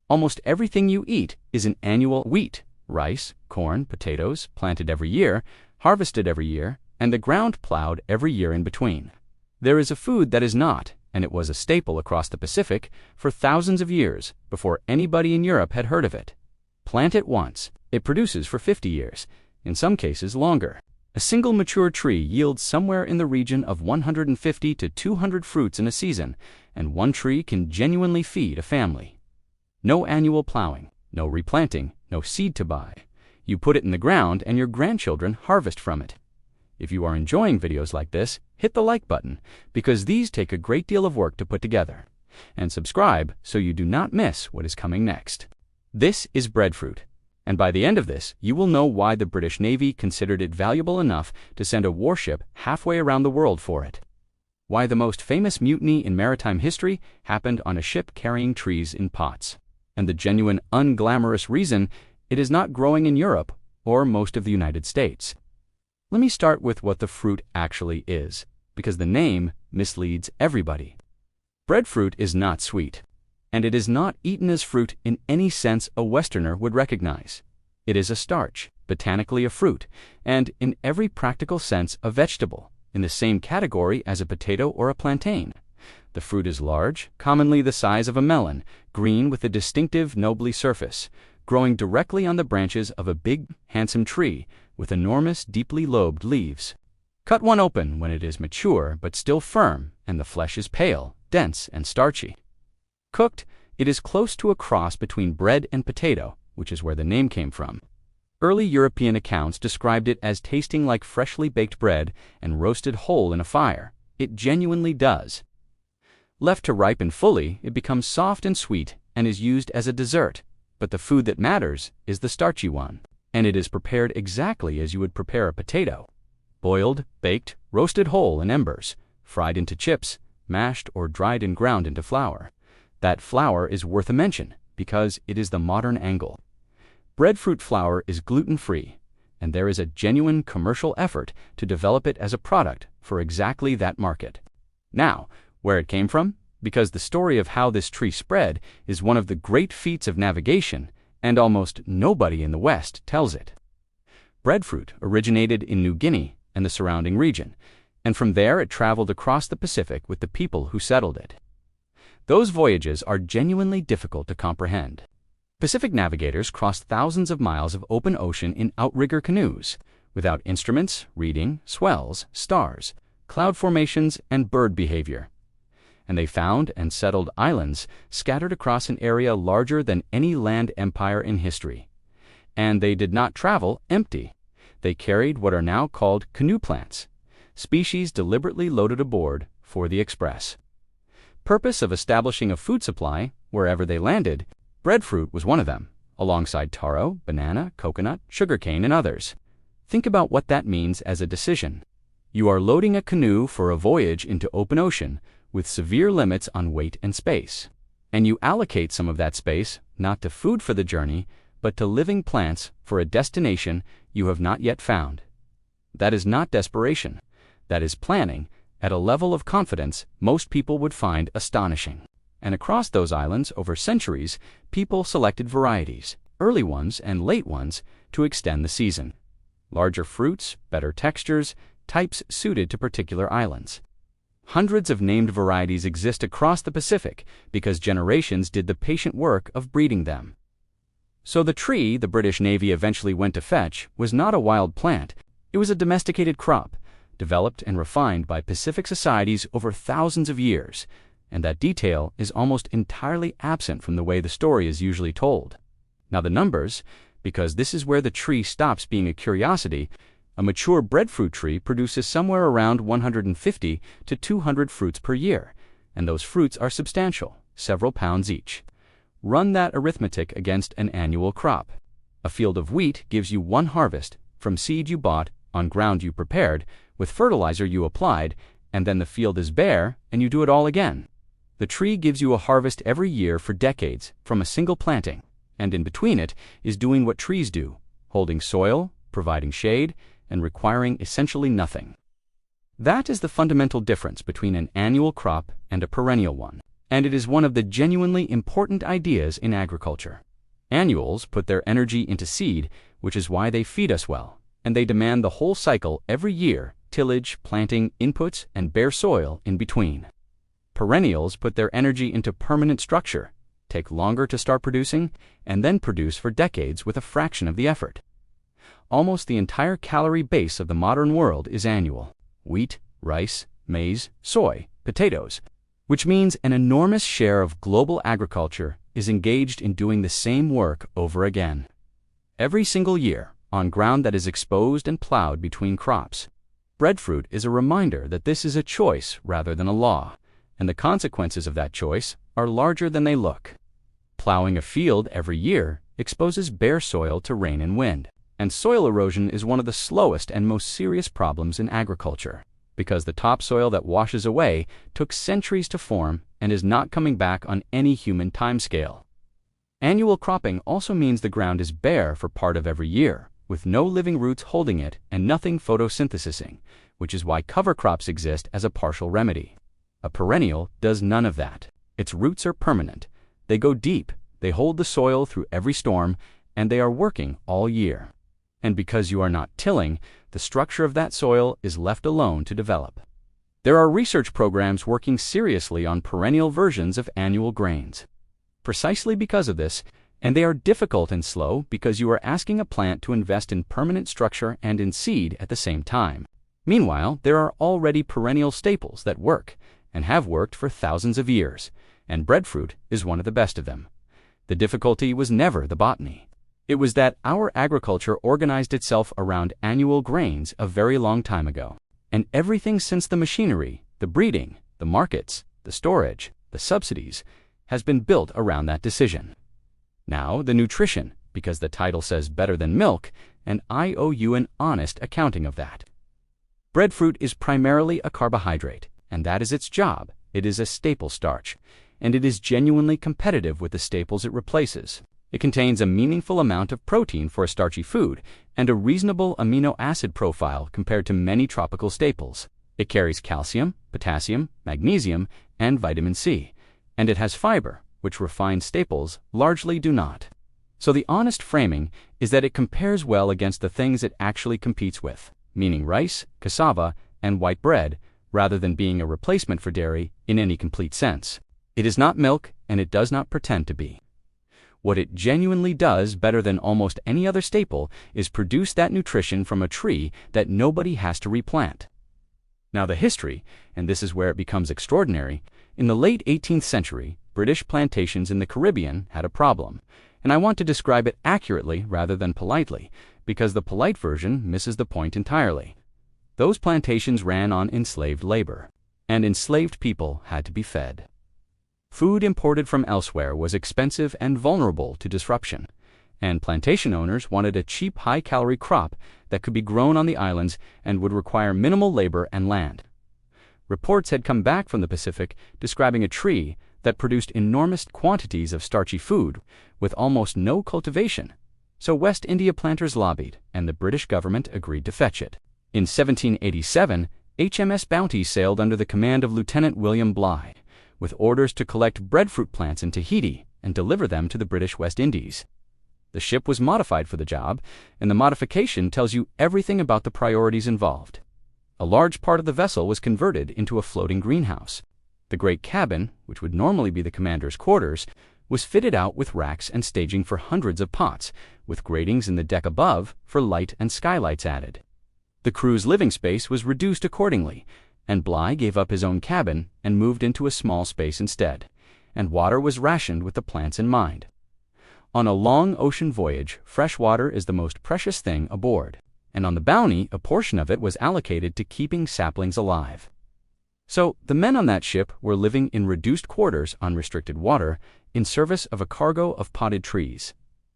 Almost everything you eat is an annual: wheat, rice, corn, potatoes, planted every year, harvested every year, and the ground plowed every year in between. There is a food that is not, and it was a staple across the Pacific for thousands of years before anybody in Europe had heard of it. Plant it once, it produces for 50 years, in some cases longer. A single mature tree yields somewhere in the region of 150 to 200 fruits in a season, and one tree can genuinely feed a family. No annual plowing, no replanting, no seed to buy. You put it in the ground and your grandchildren harvest from it. If you are enjoying videos like this, hit the like button, because these take a great deal of work to put together. And subscribe so you do not miss what is coming next. This is breadfruit, and by the end of this, you will know why the British Navy considered it valuable enough to send a warship halfway around the world for it. Why the most famous mutiny in maritime history happened on a ship carrying trees in pots. And the genuine unglamorous reason it is not growing in Europe or most of the United States. Let me start with what the fruit actually is, because the name misleads everybody. Breadfruit is not sweet, and it is not eaten as fruit in any sense a Westerner would recognize. It is a starch, botanically a fruit, and in every practical sense a vegetable, in the same category as a potato or a plantain. The fruit is large, commonly the size of a melon, green with a distinctive knobbly surface, growing directly on the branches of a big, handsome tree with enormous, deeply lobed leaves. Cut one open when it is mature but still firm, and the flesh is pale, dense, and starchy. Cooked, it is close to a cross between bread and potato, which is where the name came from. Early European accounts described it as tasting like freshly baked bread and roasted whole in a fire. It genuinely does. Left to ripen fully, it becomes soft and sweet and is used as a dessert, but the food that matters is the starchy one, and it is prepared exactly as you would prepare a potato: boiled, baked, roasted whole in embers, fried into chips, mashed or dried and ground into flour. That flour is worth a mention because it is the modern angle. Breadfruit flour is gluten-free, and there is a genuine commercial effort to develop it as a product for exactly that market. Now, where it came from? Because the story of how this tree spread is one of the great feats of navigation, and almost nobody in the West tells it. Breadfruit originated in New Guinea and the surrounding region, and from there it traveled across the Pacific with the people who settled it. Those voyages are genuinely difficult to comprehend. Pacific navigators crossed thousands of miles of open ocean in outrigger canoes, without instruments, reading, swells, stars, cloud formations, and bird behavior. And they found and settled islands scattered across an area larger than any land empire in history. And they did not travel empty. They carried what are now called canoe plants, species deliberately loaded aboard for the express. Purpose of establishing a food supply wherever they landed, breadfruit was one of them, alongside taro, banana, coconut, sugarcane, and others. Think about what that means as a decision. You are loading a canoe for a voyage into open ocean with severe limits on weight and space, and you allocate some of that space not to food for the journey, but to living plants for a destination you have not yet found. That is not desperation. That is planning at a level of confidence most people would find astonishing. And across those islands over centuries, people selected varieties, early ones and late ones, to extend the season. Larger fruits, better textures, types suited to particular islands. Hundreds of named varieties exist across the Pacific because generations did the patient work of breeding them. So the tree the British Navy eventually went to fetch was not a wild plant. It was a domesticated crop, developed and refined by Pacific societies over thousands of years, and that detail is almost entirely absent from the way the story is usually told. Now the numbers, because this is where the tree stops being a curiosity. A mature breadfruit tree produces somewhere around 150 to 200 fruits per year, and those fruits are substantial, several pounds each. Run that arithmetic against an annual crop. A field of wheat gives you one harvest, from seed you bought, on ground you prepared, with fertilizer you applied, and then the field is bare, and you do it all again. The tree gives you a harvest every year for decades from a single planting, and in between it is doing what trees do, holding soil, providing shade, and requiring essentially nothing. That is the fundamental difference between an annual crop and a perennial one. and it is one of the genuinely important ideas in agriculture. Annuals put their energy into seed, which is why they feed us well, and they demand the whole cycle every year: tillage, planting, inputs, and bare soil in between. Perennials put their energy into permanent structure, take longer to start producing, and then produce for decades with a fraction of the effort. Almost the entire calorie base of the modern world is annual: wheat, rice, maize, soy, potatoes, which means an enormous share of global agriculture is engaged in doing the same work over again. Every single year, on ground that is exposed and plowed between crops. Breadfruit is a reminder that this is a choice rather than a law, and the consequences of that choice are larger than they look. Plowing a field every year exposes bare soil to rain and wind, and soil erosion is one of the slowest and most serious problems in agriculture, because the topsoil that washes away took centuries to form and is not coming back on any human timescale. Annual cropping also means the ground is bare for part of every year, with no living roots holding it and nothing photosynthesizing, which is why cover crops exist as a partial remedy. A perennial does none of that. Its roots are permanent. They go deep, they hold the soil through every storm, and they are working all year. And because you are not tilling, the structure of that soil is left alone to develop. There are research programs working seriously on perennial versions of annual grains. Precisely because of this, and they are difficult and slow because you are asking a plant to invest in permanent structure and in seed at the same time. Meanwhile, there are already perennial staples that work, and have worked for thousands of years, and breadfruit is one of the best of them. The difficulty was never the botany. It was that our agriculture organized itself around annual grains a very long time ago. And everything since the machinery, the breeding, the markets, the storage, the subsidies, has been built around that decision. Now, the nutrition, because the title says better than milk, and I owe you an honest accounting of that. Breadfruit is primarily a carbohydrate, and that is its job. It is a staple starch, and it is genuinely competitive with the staples it replaces. It contains a meaningful amount of protein for a starchy food and a reasonable amino acid profile compared to many tropical staples. It carries calcium, potassium, magnesium, and vitamin C, and it has fiber, which refined staples largely do not. So the honest framing is that it compares well against the things it actually competes with, meaning rice, cassava, and white bread, rather than being a replacement for dairy in any complete sense. It is not milk, and it does not pretend to be. What it genuinely does better than almost any other staple is produce that nutrition from a tree that nobody has to replant. Now the history, and this is where it becomes extraordinary, in the late 18th century, British plantations in the Caribbean had a problem, and I want to describe it accurately rather than politely, because the polite version misses the point entirely. Those plantations ran on enslaved labor, and enslaved people had to be fed. Food imported from elsewhere was expensive and vulnerable to disruption, and plantation owners wanted a cheap, high-calorie crop that could be grown on the islands and would require minimal labor and land. Reports had come back from the Pacific describing a tree that produced enormous quantities of starchy food with almost no cultivation, so West India planters lobbied, and the British government agreed to fetch it. In 1787, HMS Bounty sailed under the command of Lieutenant William Bligh, with orders to collect breadfruit plants in Tahiti and deliver them to the British West Indies. The ship was modified for the job, and the modification tells you everything about the priorities involved. A large part of the vessel was converted into a floating greenhouse. The great cabin, which would normally be the commander's quarters, was fitted out with racks and staging for hundreds of pots, with gratings in the deck above for light and skylights added. The crew's living space was reduced accordingly, and Bligh gave up his own cabin and moved into a small space instead, and water was rationed with the plants in mind. On a long ocean voyage, fresh water is the most precious thing aboard, and on the Bounty, a portion of it was allocated to keeping saplings alive. So, the men on that ship were living in reduced quarters on restricted water in service of a cargo of potted trees,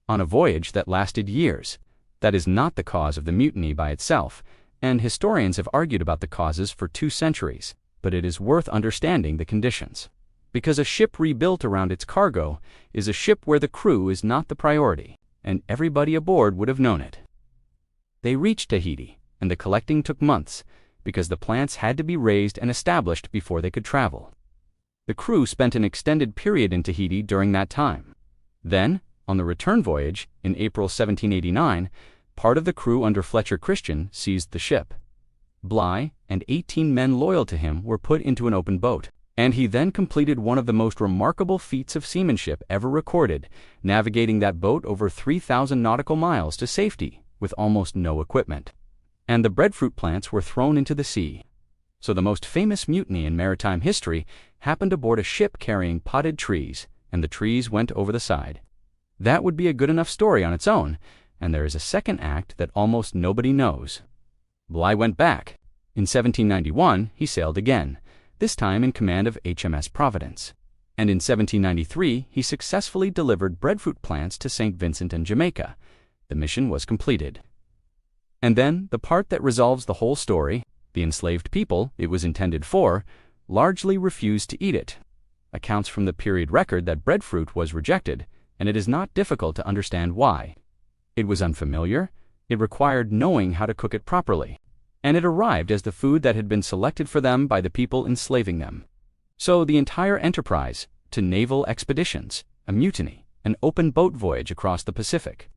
on a voyage that lasted years. That is not the cause of the mutiny by itself, and historians have argued about the causes for 2 centuries, but it is worth understanding the conditions. Because a ship rebuilt around its cargo is a ship where the crew is not the priority, and everybody aboard would have known it. They reached Tahiti, and the collecting took months, because the plants had to be raised and established before they could travel. The crew spent an extended period in Tahiti during that time. Then, on the return voyage, in April 1789, part of the crew under Fletcher Christian seized the ship. Bligh and 18 men loyal to him were put into an open boat, and he then completed one of the most remarkable feats of seamanship ever recorded, navigating that boat over 3,000 nautical miles to safety with almost no equipment. And the breadfruit plants were thrown into the sea. So the most famous mutiny in maritime history happened aboard a ship carrying potted trees, and the trees went over the side. That would be a good enough story on its own, and there is a second act that almost nobody knows. Bligh went back. In 1791, he sailed again, this time in command of HMS Providence. And in 1793, he successfully delivered breadfruit plants to St. Vincent and Jamaica. The mission was completed. And then, the part that resolves the whole story, the enslaved people it was intended for, largely refused to eat it. Accounts from the period record that breadfruit was rejected, and it is not difficult to understand why. It was unfamiliar, it required knowing how to cook it properly, and it arrived as the food that had been selected for them by the people enslaving them. So the entire enterprise, to naval expeditions, a mutiny, an open boat voyage across the Pacific,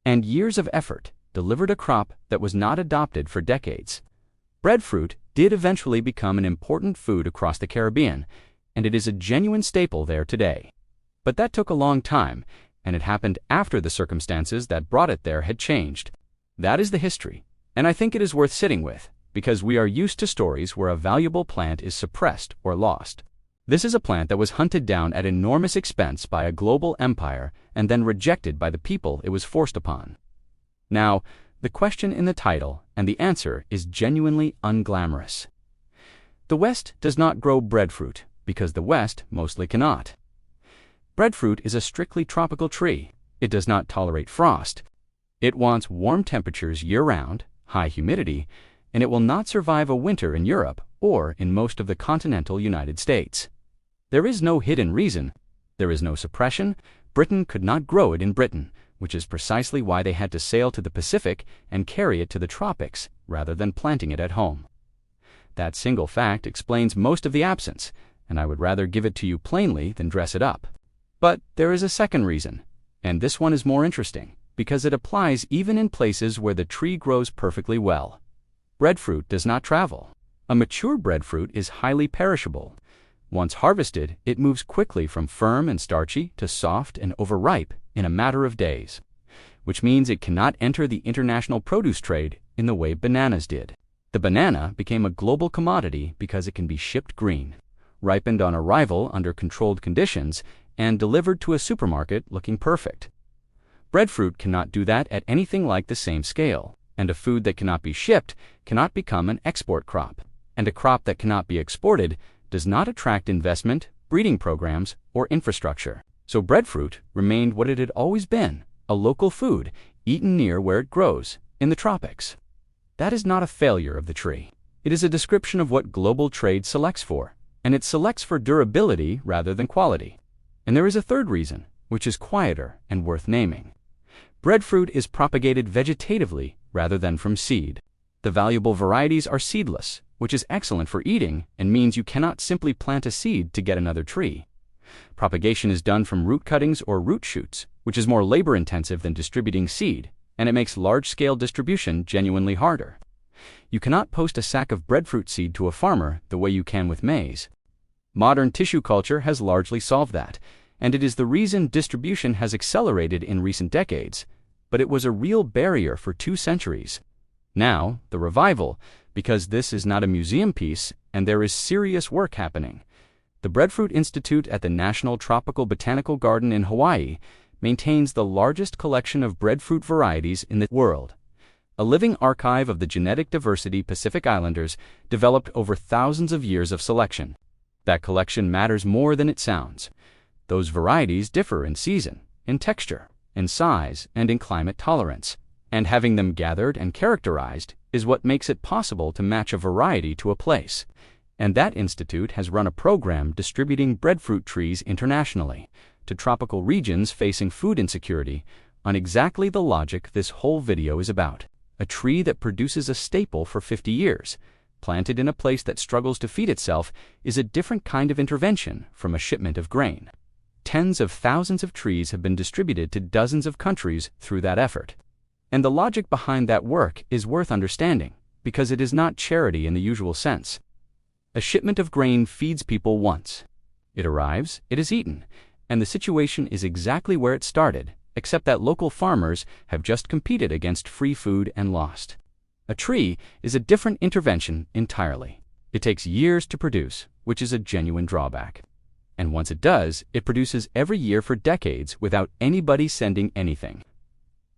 and years of effort, delivered a crop that was not adopted for decades. Breadfruit did eventually become an important food across the Caribbean, and it is a genuine staple there today. But that took a long time, and it happened after the circumstances that brought it there had changed. That is the history, and I think it is worth sitting with, because we are used to stories where a valuable plant is suppressed or lost. This is a plant that was hunted down at enormous expense by a global empire and then rejected by the people it was forced upon. Now, the question in the title and the answer is genuinely unglamorous. The West does not grow breadfruit because the West mostly cannot. Breadfruit is a strictly tropical tree. It does not tolerate frost. It wants warm temperatures year-round, high humidity, and it will not survive a winter in Europe or in most of the continental United States. There is no hidden reason. There is no suppression. Britain could not grow it in Britain, which is precisely why they had to sail to the Pacific and carry it to the tropics rather than planting it at home. That single fact explains most of the absence, and I would rather give it to you plainly than dress it up. But there is a second reason, and this one is more interesting, because it applies even in places where the tree grows perfectly well. Breadfruit does not travel. A mature breadfruit is highly perishable. Once harvested, it moves quickly from firm and starchy to soft and overripe in a matter of days, which means it cannot enter the international produce trade in the way bananas did. The banana became a global commodity because it can be shipped green, ripened on arrival under controlled conditions, and delivered to a supermarket looking perfect. Breadfruit cannot do that at anything like the same scale, and a food that cannot be shipped cannot become an export crop, and a crop that cannot be exported does not attract investment, breeding programs, or infrastructure. So breadfruit remained what it had always been, a local food, eaten near where it grows, in the tropics. That is not a failure of the tree. It is a description of what global trade selects for, and it selects for durability rather than quality. And there is a third reason, which is quieter and worth naming. Breadfruit is propagated vegetatively rather than from seed. The valuable varieties are seedless, which is excellent for eating and means you cannot simply plant a seed to get another tree. Propagation is done from root cuttings or root shoots, which is more labor-intensive than distributing seed, and it makes large-scale distribution genuinely harder. You cannot post a sack of breadfruit seed to a farmer the way you can with maize. Modern tissue culture has largely solved that, and it is the reason distribution has accelerated in recent decades, but it was a real barrier for 2 centuries. Now, the revival, because this is not a museum piece and there is serious work happening. The Breadfruit Institute at the National Tropical Botanical Garden in Hawaii maintains the largest collection of breadfruit varieties in the world. A living archive of the genetic diversity Pacific Islanders developed over thousands of years of selection. That collection matters more than it sounds. Those varieties differ in season, in texture, in size, and in climate tolerance. And having them gathered and characterized is what makes it possible to match a variety to a place. And that institute has run a program distributing breadfruit trees internationally to tropical regions facing food insecurity on exactly the logic this whole video is about. A tree that produces a staple for 50 years, planted in a place that struggles to feed itself, is a different kind of intervention from a shipment of grain. Tens of thousands of trees have been distributed to dozens of countries through that effort. And the logic behind that work is worth understanding, because it is not charity in the usual sense. A shipment of grain feeds people once. It arrives, it is eaten, and the situation is exactly where it started, except that local farmers have just competed against free food and lost. A tree is a different intervention entirely. It takes years to produce, which is a genuine drawback. And once it does, it produces every year for decades without anybody sending anything.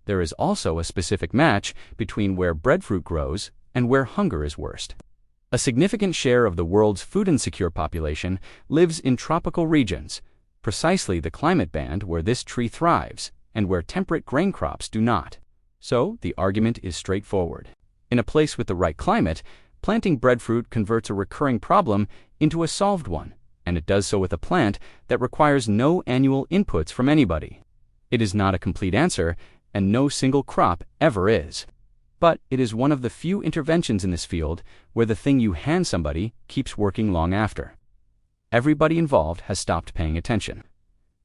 There is also a specific match between where breadfruit grows and where hunger is worst. A significant share of the world's food insecure population lives in tropical regions, precisely the climate band where this tree thrives and where temperate grain crops do not. So the argument is straightforward. In a place with the right climate, planting breadfruit converts a recurring problem into a solved one, and it does so with a plant that requires no annual inputs from anybody. It is not a complete answer, and no single crop ever is. But it is one of the few interventions in this field where the thing you hand somebody keeps working long after. Everybody involved has stopped paying attention.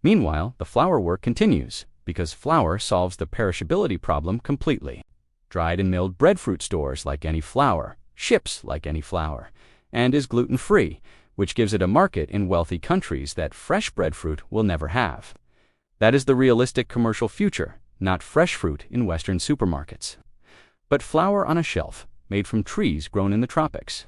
Meanwhile, the flour work continues, because flour solves the perishability problem completely. Dried and milled breadfruit stores like any flour, ships like any flour, and is gluten-free, which gives it a market in wealthy countries that fresh breadfruit will never have. That is the realistic commercial future, not fresh fruit in Western supermarkets. But flour on a shelf, made from trees grown in the tropics.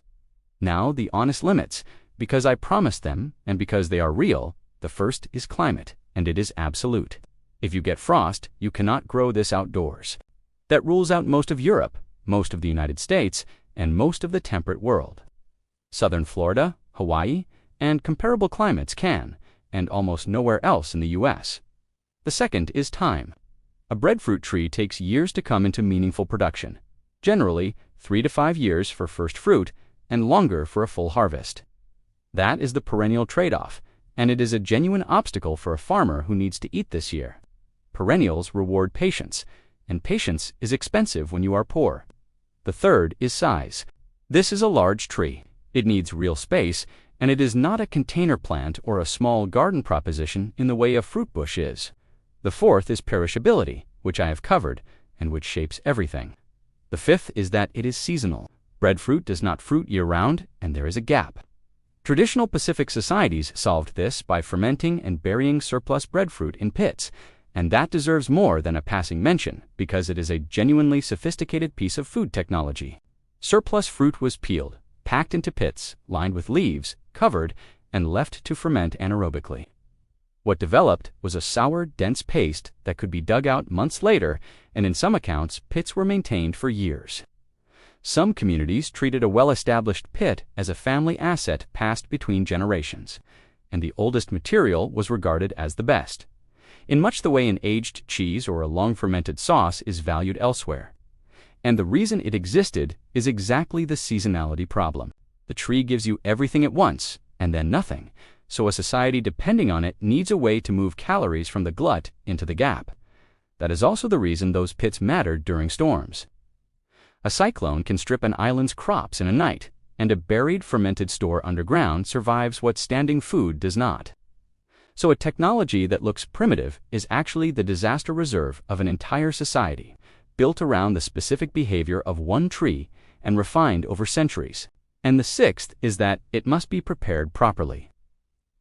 Now the honest limits, because I promised them, and because they are real. The first is climate, and it is absolute. If you get frost, you cannot grow this outdoors. That rules out most of Europe, most of the United States, and most of the temperate world. Southern Florida, Hawaii, and comparable climates can, and almost nowhere else in the U.S. The second is time. A breadfruit tree takes years to come into meaningful production, generally 3 to 5 years for first fruit and longer for a full harvest. That is the perennial trade-off, and it is a genuine obstacle for a farmer who needs to eat this year. Perennials reward patience, and patience is expensive when you are poor. The third is size. This is a large tree. It needs real space, and it is not a container plant or a small garden proposition in the way a fruit bush is. The fourth is perishability, which I have covered, and which shapes everything. The fifth is that it is seasonal. Breadfruit does not fruit year-round, and there is a gap. Traditional Pacific societies solved this by fermenting and burying surplus breadfruit in pits, and that deserves more than a passing mention because it is a genuinely sophisticated piece of food technology. Surplus fruit was peeled, packed into pits, lined with leaves, covered, and left to ferment anaerobically. What developed was a sour, dense paste that could be dug out months later, and in some accounts, pits were maintained for years. Some communities treated a well-established pit as a family asset passed between generations, and the oldest material was regarded as the best, in much the way an aged cheese or a long-fermented sauce is valued elsewhere. And the reason it existed is exactly the seasonality problem. The tree gives you everything at once, and then nothing, so a society depending on it needs a way to move calories from the glut into the gap. That is also the reason those pits mattered during storms. A cyclone can strip an island's crops in a night, and a buried fermented store underground survives what standing food does not. So a technology that looks primitive is actually the disaster reserve of an entire society, built around the specific behavior of one tree and refined over centuries. And the sixth is that it must be prepared properly.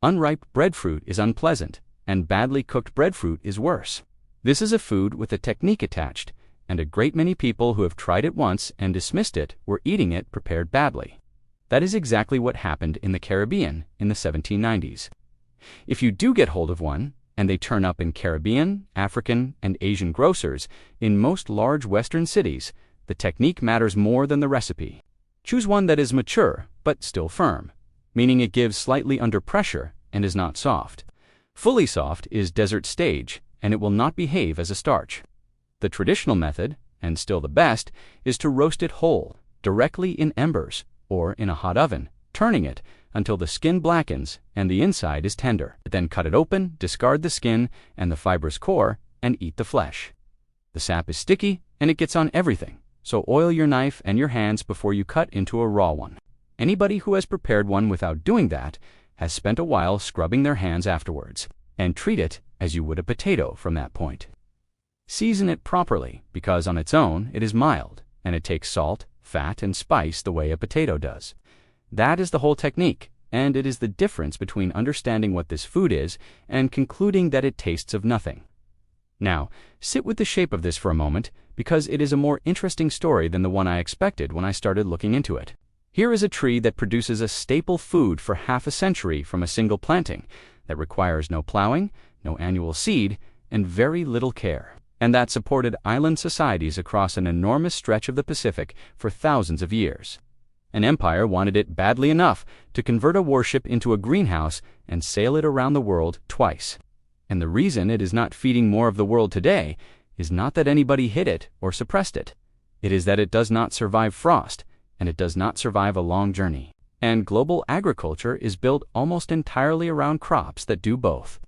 Unripe breadfruit is unpleasant, and badly cooked breadfruit is worse. This is a food with a technique attached, and a great many people who have tried it once and dismissed it were eating it prepared badly. That is exactly what happened in the Caribbean in the 1790s. If you do get hold of one, and they turn up in Caribbean, African, and Asian grocers in most large Western cities, the technique matters more than the recipe. Choose one that is mature, but still firm, meaning it gives slightly under pressure and is not soft. Fully soft is desert stage, and it will not behave as a starch. The traditional method, and still the best, is to roast it whole, directly in embers, or in a hot oven, turning it until the skin blackens and the inside is tender. Then cut it open, discard the skin and the fibrous core, and eat the flesh. The sap is sticky, and it gets on everything, so oil your knife and your hands before you cut into a raw one. Anybody who has prepared one without doing that has spent a while scrubbing their hands afterwards, and treat it as you would a potato from that point. Season it properly, because on its own it is mild, and it takes salt, fat, and spice the way a potato does. That is the whole technique, and it is the difference between understanding what this food is and concluding that it tastes of nothing. Now, sit with the shape of this for a moment, because it is a more interesting story than the one I expected when I started looking into it. Here is a tree that produces a staple food for half a century from a single planting, that requires no plowing, no annual seed, and very little care, and that supported island societies across an enormous stretch of the Pacific for thousands of years. An empire wanted it badly enough to convert a warship into a greenhouse and sail it around the world twice. And the reason it is not feeding more of the world today is not that anybody hid it or suppressed it. It is that it does not survive frost, and it does not survive a long journey. And global agriculture is built almost entirely around crops that do both.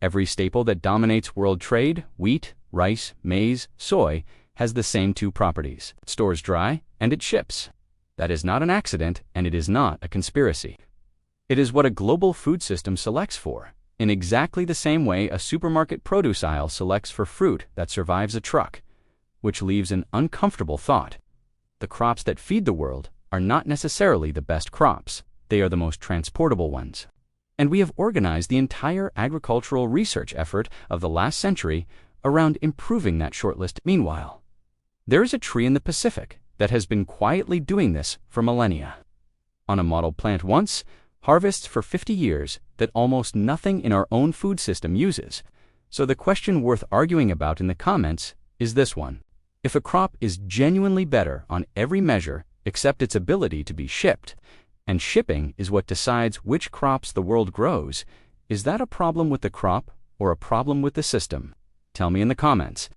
Every staple that dominates world trade, wheat, rice, maize, soy, has the same two properties. It stores dry, and it ships. That is not an accident, and it is not a conspiracy. It is what a global food system selects for, in exactly the same way a supermarket produce aisle selects for fruit that survives a truck, which leaves an uncomfortable thought. The crops that feed the world are not necessarily the best crops. They are the most transportable ones. And we have organized the entire agricultural research effort of the last century around improving that shortlist. Meanwhile, there is a tree in the Pacific that has been quietly doing this for millennia. On a model plant once, harvests for 50 years that almost nothing in our own food system uses. So the question worth arguing about in the comments is this one. If a crop is genuinely better on every measure except its ability to be shipped, and shipping is what decides which crops the world grows, is that a problem with the crop or a problem with the system? Tell me in the comments.